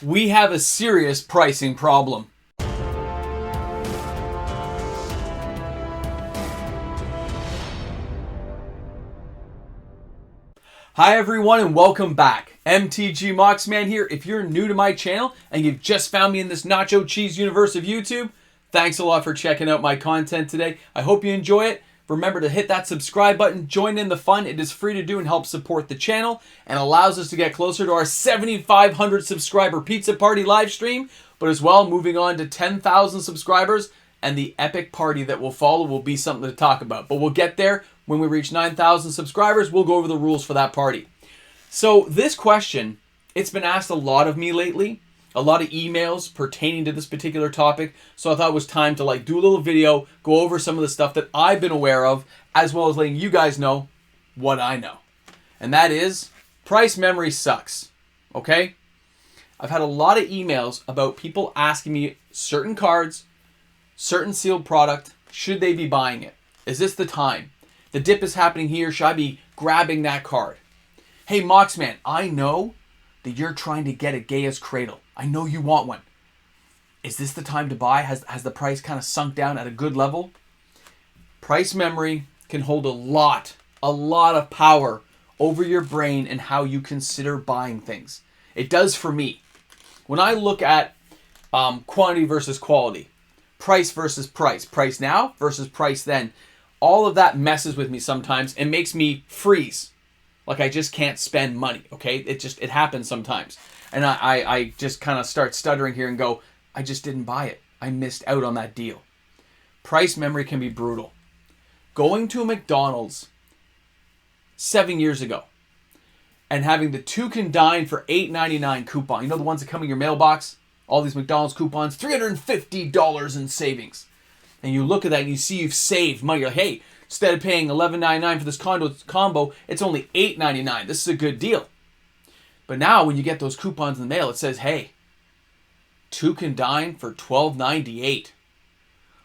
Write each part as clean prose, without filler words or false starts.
we have a serious pricing problem. Hi everyone and welcome back. MTG Moxman here. If you're new to my channel and you've just found me in this nacho cheese universe of YouTube, thanks a lot for checking out my content today. I hope you enjoy it. Remember to hit that subscribe button, join in the fun. It is free to do and helps support the channel and allows us to get closer to our 7,500 subscriber pizza party live stream, but as well moving on to 10,000 subscribers, and the epic party that will follow will be something to talk about. But we'll get there when we reach 9,000 subscribers. We'll go over the rules for that party. So this question, it's been asked a lot of me lately. A lot of emails pertaining to this particular topic. So I thought it was time to do a little video, go over some of the stuff that I've been aware of, as well as letting you guys know what I know. And that is, price memory sucks. Okay? I've had a lot of emails about people asking me certain cards, certain sealed product, should they be buying it? Is this the time? The dip is happening here, should I be grabbing that card? Hey Moxman, I know that you're trying to get a Gaia's Cradle. I know you want one. Is this the time to buy? Has the price kind of sunk down at a good level? Price memory can hold a lot of power over your brain and how you consider buying things. It does for me. When I look at quantity versus quality, price versus price now versus price then, all of that messes with me sometimes and makes me freeze. Like I just can't spend money, okay? It happens sometimes. And I just kind of start stuttering here and go, I just didn't buy it. I missed out on that deal. Price memory can be brutal. Going to a McDonald's 7 years ago and having the 2 can dine for $8.99 coupon. You know the ones that come in your mailbox? All these McDonald's coupons, $350 in savings. And you look at that and you see you've saved money. You're like, hey, instead of paying $11.99 for this combo, it's only $8.99. This is a good deal. But now when you get those coupons in the mail, it says, hey, 2 can dine for $12.98.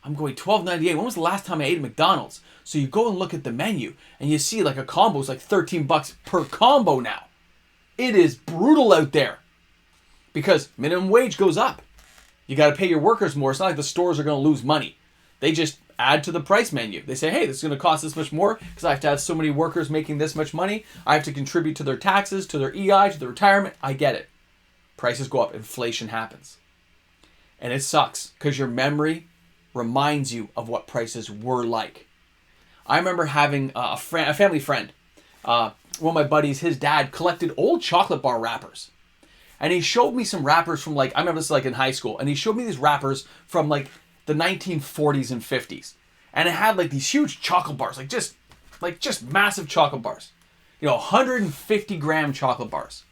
I'm going, $12.98? When was the last time I ate at McDonald's? So you go and look at the menu and you see like a combo is like $13 per combo now. It is brutal out there because minimum wage goes up. You got to pay your workers more. It's not like the stores are going to lose money. They just add to the price menu. They say, hey, this is going to cost this much more because I have to have so many workers making this much money. I have to contribute to their taxes, to their EI, to their retirement. I get it. Prices go up. Inflation happens. And it sucks because your memory reminds you of what prices were like. I remember having a family friend. One of my buddies, his dad collected old chocolate bar wrappers. And he showed me some wrappers from I remember this in high school. And he showed me these wrappers from the 1940s and 50s. And it had these huge chocolate bars, just massive chocolate bars. 150 gram chocolate bars.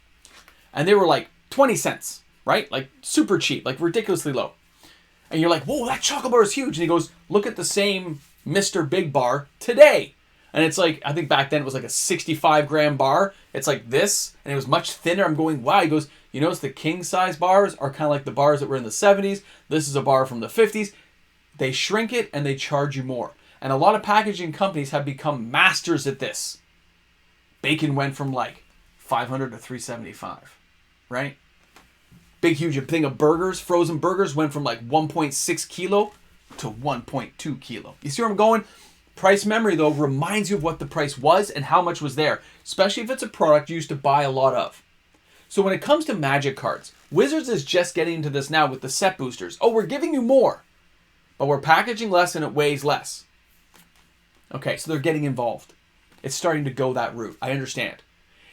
And they were 20 cents, right? Super cheap, ridiculously low. And you're like, whoa, that chocolate bar is huge. And he goes, look at the same Mr. Big bar today. And it's I think back then it was a 65 gram bar. It's like this, and it was much thinner. I'm going, wow. He goes, you notice the king size bars are kind of like the bars that were in the 70s. This is a bar from the 50s. They shrink it and they charge you more. And a lot of packaging companies have become masters at this. Bacon went from $500 to $375, right? Big, huge thing of burgers, frozen burgers went from 1.6 kilo to 1.2 kilo. You see where I'm going? Price memory, though, reminds you of what the price was and how much was there, especially if it's a product you used to buy a lot of. So when it comes to Magic cards, Wizards is just getting into this now with the set boosters. Oh, we're giving you more, but we're packaging less and it weighs less. Okay, so they're getting involved. It's starting to go that route. I understand.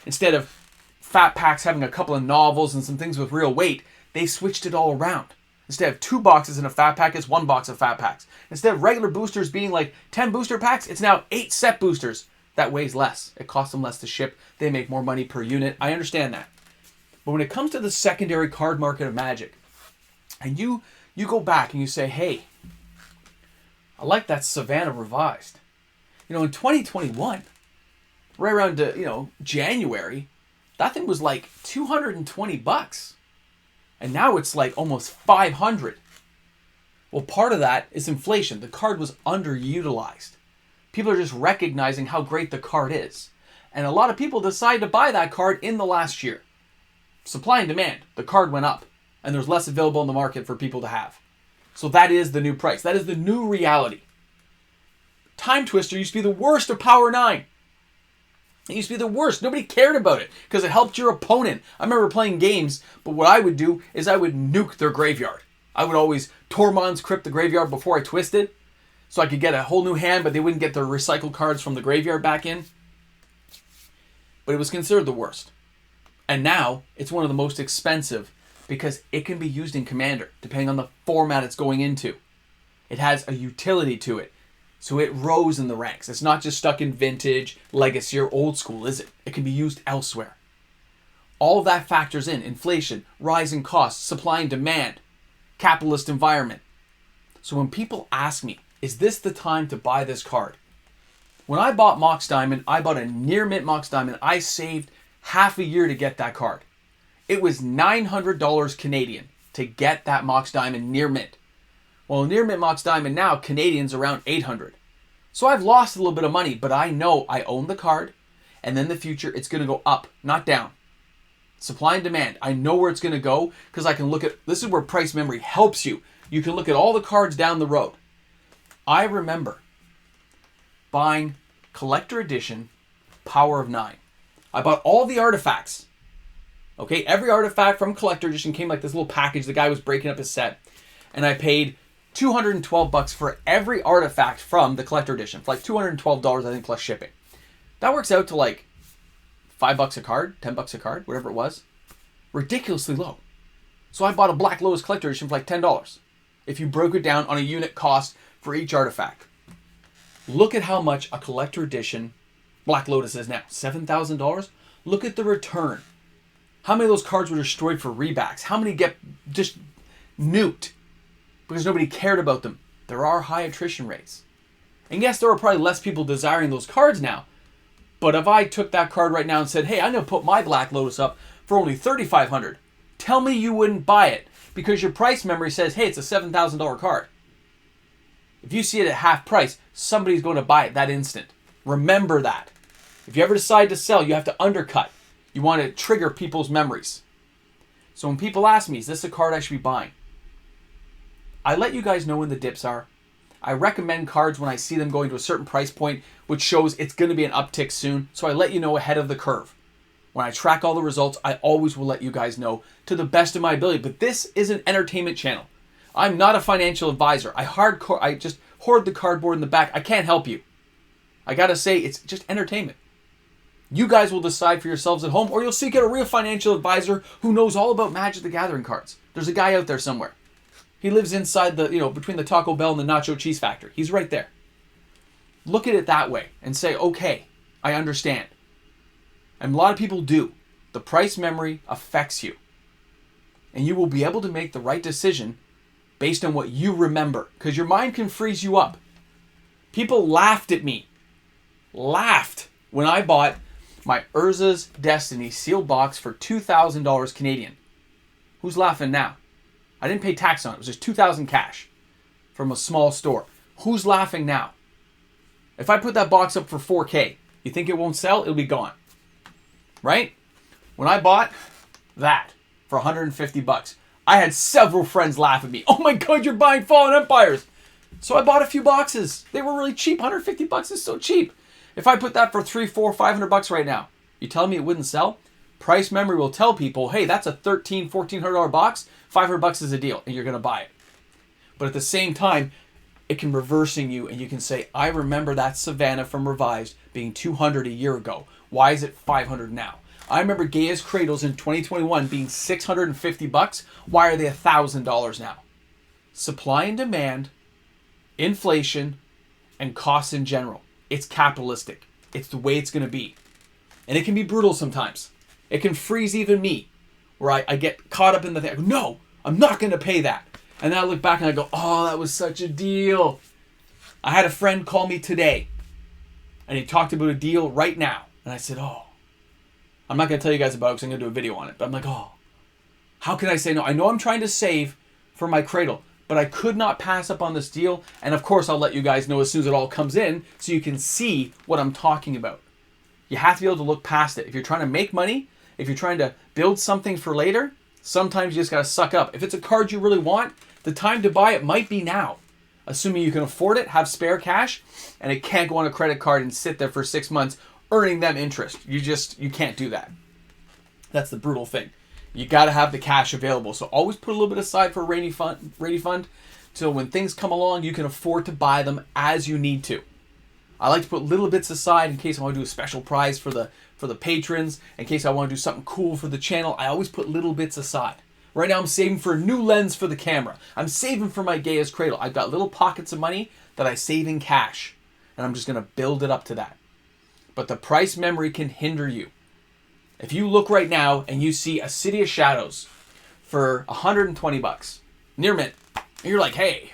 Instead of fat packs having a couple of novels and some things with real weight, they switched it all around. Instead of 2 boxes in a fat pack, it's 1 box of fat packs. Instead of regular boosters being 10 booster packs, it's now 8 set boosters. That weighs less. It costs them less to ship. They make more money per unit. I understand that. But when it comes to the secondary card market of Magic, and you go back and you say, hey, I like that Savannah Revised. In 2021, right around January, that thing was $220. And now it's almost $500. Well, part of that is inflation. The card was underutilized. People are just recognizing how great the card is. And a lot of people decide to buy that card in the last year. Supply and demand. The card went up. and there's less available in the market for people to have. So that is the new price. That is the new reality. Time Twister used to be the worst of Power 9. It used to be the worst. Nobody cared about it because it helped your opponent. I remember playing games, but what I would do is I would nuke their graveyard. I would always Tormund's Crypt the graveyard before I twisted, so I could get a whole new hand, but they wouldn't get their recycled cards from the graveyard back in. But it was considered the worst. And now, it's one of the most expensive because it can be used in Commander, depending on the format it's going into. It has a utility to it. So it rose in the ranks. It's not just stuck in Vintage, Legacy, or Old School, is it? It can be used elsewhere. All of that factors in inflation, rising costs, supply and demand, capitalist environment. So when people ask me, is this the time to buy this card? When I bought Mox Diamond, I bought a near mint Mox Diamond. I saved half a year to get that card. It was $900 Canadian to get that Mox Diamond near mint. Well, near mint Mox Diamond now, Canadian's around $800. So I've lost a little bit of money, but I know I own the card, and then in the future, it's going to go up, not down. Supply and demand. I know where it's going to go because I can look at, this is where price memory helps you. You can look at all the cards down the road. I remember buying Collector Edition Power of 9. I bought all the artifacts. Okay, every artifact from Collector Edition came like this little package. The guy was breaking up his set. And I paid $212 for every artifact from the Collector Edition. For like $212, I think, plus shipping. That works out to like $5 a card, $10 a card, whatever it was. Ridiculously low. So I bought a Black Lotus Collector Edition for like $10. If you broke it down on a unit cost for each artifact. Look at how much a Collector Edition Black Lotus is now. $7,000? Look at the return. How many of those cards were destroyed for rebacks? How many get just nuked because nobody cared about them? There are high attrition rates. And yes, there are probably less people desiring those cards now. But if I took that card right now and said, hey, I'm going to put my Black Lotus up for only $3,500, tell me you wouldn't buy it because your price memory says, hey, it's a $7,000 card. If you see it at half price, somebody's going to buy it that instant. Remember that. If you ever decide to sell, you have to undercut. You want to trigger people's memories. So when people ask me, is this a card I should be buying? I let you guys know when the dips are. I recommend cards when I see them going to a certain price point, which shows it's going to be an uptick soon. So I let you know ahead of the curve. When I track all the results, I always will let you guys know to the best of my ability. But this is an entertainment channel. I'm not a financial advisor. I just hoard the cardboard in the back. I can't help you. I gotta say, it's just entertainment. You guys will decide for yourselves at home, or you'll seek out a real financial advisor who knows all about Magic the Gathering cards. There's a guy out there somewhere. He lives inside the, between the Taco Bell and the Nacho Cheese Factory. He's right there. Look at it that way and say, okay, I understand. And a lot of people do. The price memory affects you. And you will be able to make the right decision based on what you remember. Because your mind can freeze you up. People laughed at me. Laughed when I bought my Urza's Destiny sealed box for $2,000 Canadian. Who's laughing now? I didn't pay tax on it. It was just $2,000 cash from a small store. Who's laughing now? If I put that box up for $4K, you think it won't sell? It'll be gone. Right? When I bought that for $150, I had several friends laugh at me. Oh my God, you're buying Fallen Empires. So I bought a few boxes. They were really cheap. $150 is so cheap. If I put that for $300, $400, $500 right now, you telling me it wouldn't sell? Price memory will tell people, hey, that's a $1,300, $1,400 box. $500 is a deal, and you're going to buy it. But at the same time, it can reversing you, and you can say, I remember that Savannah from Revised being $200 a year ago. Why is it $500 now? I remember Gaia's Cradles in 2021 being $650. Why are they $1,000 now? Supply and demand, inflation, and costs in general. It's capitalistic. It's the way it's going to be. And it can be brutal sometimes. It can freeze even me, where I get caught up in the thing. I go, no, I'm not going to pay that. And then I look back and I go, oh, that was such a deal. I had a friend call me today, and he talked about a deal right now. And I said, oh, I'm not going to tell you guys about it because I'm going to do a video on it. But I'm like, oh, how can I say no? I know I'm trying to save for my cradle, but I could not pass up on this deal. And of course, I'll let you guys know as soon as it all comes in so you can see what I'm talking about. You have to be able to look past it. If you're trying to make money, if you're trying to build something for later, Sometimes you just gotta suck up. If it's a card you really want, the time to buy it might be now. Assuming you can afford it, have spare cash, and it can't go on a credit card and sit there for 6 months earning them interest. You can't do that. That's the brutal thing. You gotta have the cash available. So always put a little bit aside for a rainy fund, so when things come along, you can afford to buy them as you need to. I like to put little bits aside in case I want to do a special prize for the patrons, in case I want to do something cool for the channel. I always put little bits aside. Right now I'm saving for a new lens for the camera. I'm saving for my Gaia's Cradle. I've got little pockets of money that I save in cash, and I'm just going to build it up to that. But the price memory can hinder you. If you look right now and you see a City of Shadows for $120, near mint, and you're like, hey,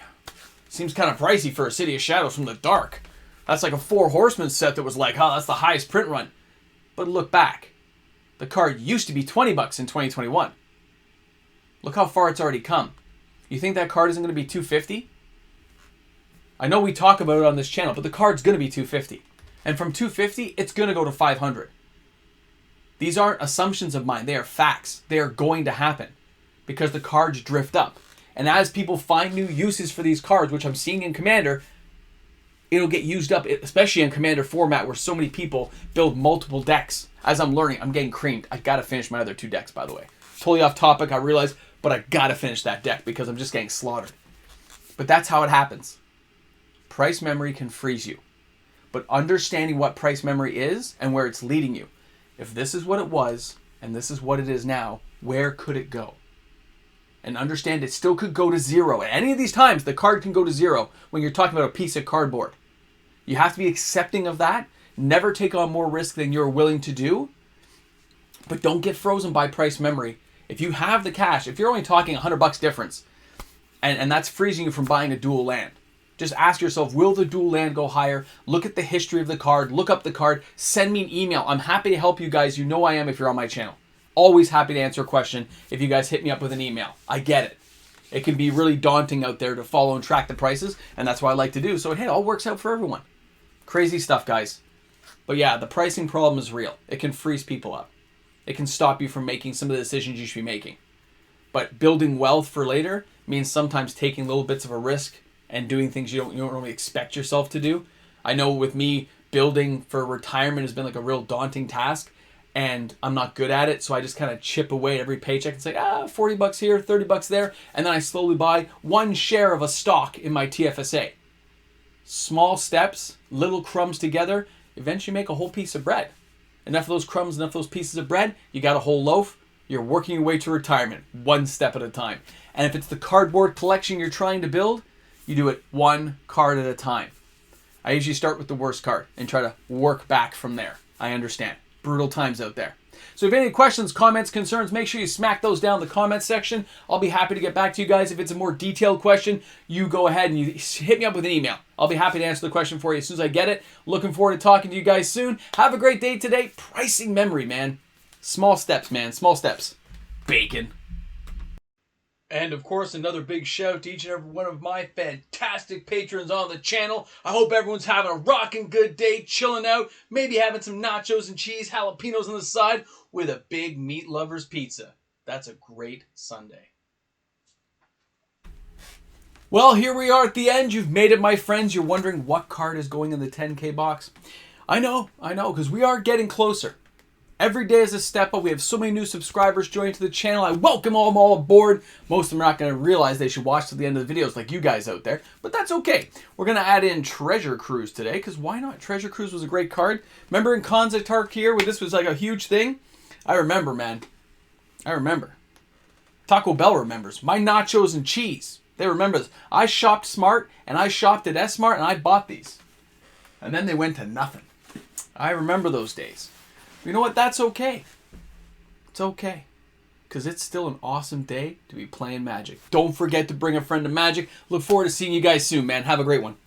seems kind of pricey for a City of Shadows from the dark. That's like a 4 Horsemen set that was like, oh, that's the highest print run. But look back. The card used to be $20 in 2021. Look how far it's already come. You think that card isn't going to be $250? I know we talk about it on this channel, but the card's going to be $250. And from $250, it's going to go to $500. These aren't assumptions of mine. They are facts. They are going to happen because the cards drift up. And as people find new uses for these cards, which I'm seeing in Commander, it'll get used up, especially in Commander format where so many people build multiple decks. As I'm learning, I'm getting creamed. I got to finish my other 2 decks, by the way. Totally off topic, I realize, but I got to finish that deck because I'm just getting slaughtered. But that's how it happens. Price memory can freeze you. But understanding what price memory is and where it's leading you. If this is what it was and this is what it is now, where could it go? And understand it still could go to 0. At any of these times, the card can go to 0 when you're talking about a piece of cardboard. You have to be accepting of that. Never take on more risk than you're willing to do. But don't get frozen by price memory. If you have the cash, if you're only talking $100 difference, and that's freezing you from buying a dual land, just ask yourself, will the dual land go higher? Look at the history of the card. Look up the card. Send me an email. I'm happy to help you guys. You know I am if you're on my channel. Always happy to answer a question if you guys hit me up with an email. I get it. It can be really daunting out there to follow and track the prices, and that's what I like to do. So, hey, it all works out for everyone. Crazy stuff, guys. But yeah, the pricing problem is real. It can freeze people up. It can stop you from making some of the decisions you should be making. But building wealth for later means sometimes taking little bits of a risk and doing things you don't normally expect yourself to do. I know with me, building for retirement has been like a real daunting task, and I'm not good at it, so I just kind of chip away at every paycheck and say, $40 here, $30 there, and then I slowly buy 1 share of a stock in my TFSA. Small steps, little crumbs together, eventually make a whole piece of bread. Enough of those crumbs, enough of those pieces of bread, you got a whole loaf, you're working your way to retirement, 1 step at a time. And if it's the cardboard collection you're trying to build, you do it 1 card at a time. I usually start with the worst card and try to work back from there. I understand. Brutal times out there. So if you have any questions, comments, concerns, make sure you smack those down in the comments section. I'll be happy to get back to you guys. If it's a more detailed question, you go ahead and you hit me up with an email. I'll be happy to answer the question for you as soon as I get it. Looking forward to talking to you guys soon. Have a great day today. Pricing memory, man. Small steps, man. Small steps. Bacon. And of course, another big shout to each and every one of my fantastic patrons on the channel. I hope everyone's having a rocking good day, chilling out, maybe having some nachos and cheese, jalapenos on the side with a big meat lover's pizza. That's a great Sunday. Well, here we are at the end. You've made it, my friends. You're wondering what card is going in the 10K box. I know, because we are getting closer. Every day is a step up. We have so many new subscribers joining to the channel. I welcome them all aboard. Most of them are not going to realize they should watch to the end of the videos like you guys out there. But that's okay. We're going to add in Treasure Cruise today, because why not? Treasure Cruise was a great card. Remember in Konzatark here where this was like a huge thing? I remember, man. I remember. Taco Bell remembers. My nachos and cheese. They remember this. I shopped smart, and I shopped at S-Mart, and I bought these. And then they went to nothing. I remember those days. You know what? That's okay. It's okay. Because it's still an awesome day to be playing Magic. Don't forget to bring a friend to Magic. Look forward to seeing you guys soon, man. Have a great one.